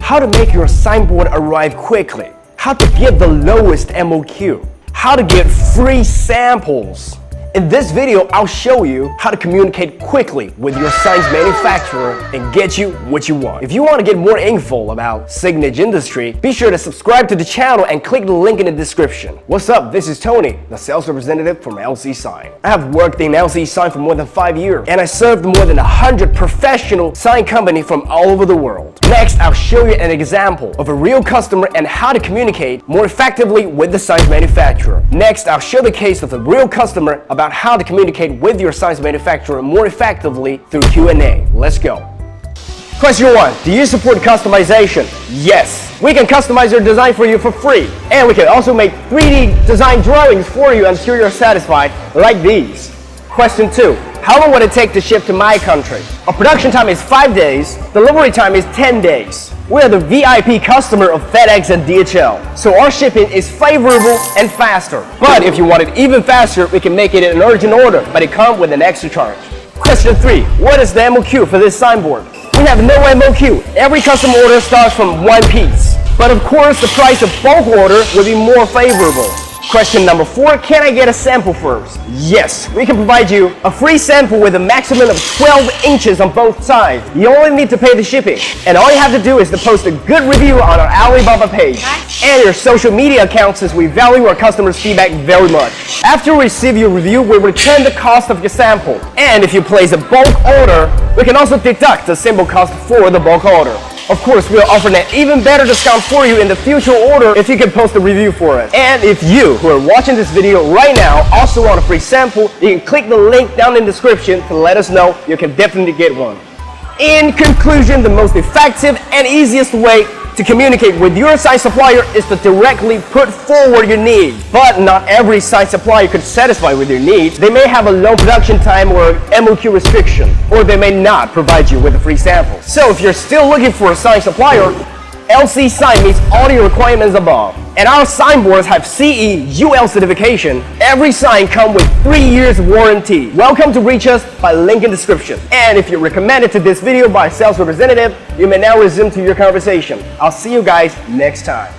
how to make your signboard arrive quickly, how to get the lowest MOQ, how to get free samples. In this video, I'll show you how to communicate quickly with your sign's manufacturer and get you what you want. If you want to get more info about Signage industry, be sure to subscribe to the channel and click the link in the description. What's up? This is Tony, the sales representative from LCSIGN. I have worked in LCSIGN for more than 5 years, and I served more than 100 professional sign companies from all over the world. Next, I'll show you an example of a real customer and how to communicate more effectively with the sign's manufacturer. Next, I'll show the case of a real customer about how to communicate with your sign's manufacturer more effectively through Q&A. Let's go. Question 1. Do you support customization? Yes. We can customize your design for you for free. And we can also make 3D design drawings for you until you're satisfied, like these. Question 2. How long would it take to ship to my country? Our production time is 5 days. Delivery time is 10 days. We are the VIP customer of FedEx and DHL, so our shipping is favorable and faster. But if you want it even faster, we can make it an urgent order, but it comes with an extra charge. Question 3. What is the MOQ for this signboard? We have no MOQ. Every custom order starts from 1 piece. But of course, the price of bulk order will be more favorable. Question number 4, can I get a sample first? Yes, we can provide you a free sample with a maximum of 12 inches on both sides. You only need to pay the shipping. And all you have to do is to post a good review on our Alibaba page and your social media accounts, since we value our customers' feedback very much. After we receive your review, we return the cost of your sample. And if you place a bulk order, we can also deduct the sample cost for the bulk order. Of course, we'll offer an even better discount for you in the future order if you can post a review for it. And if you who are watching this video right now also want a free sample, you can click the link down in the description to let us know. You can definitely get one. In conclusion, the most effective and easiest way to communicate with your sign supplier is to directly put forward your need. But not every sign supplier could satisfy with your needs. They may have a low production time or MOQ restriction, or they may not provide you with a free sample. So if you're still looking for a sign supplier, LCSIGN meets all the requirements above. And our signboards have CE UL certification. Every sign comes with 3 years warranty. Welcome to reach us by link in description. And if you're recommended to this video by a sales representative, you may now resume to your conversation. I'll see you guys next time.